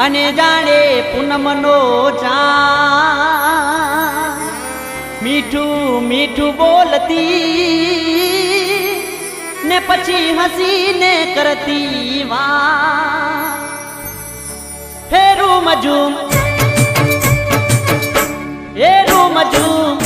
અને જાણે પૂનમનો ચાંદ મીઠું મીઠું બોલતી ને પછી હસીને કરતી વાત હે રૂમ ઝૂમ હે રૂમ ઝૂમ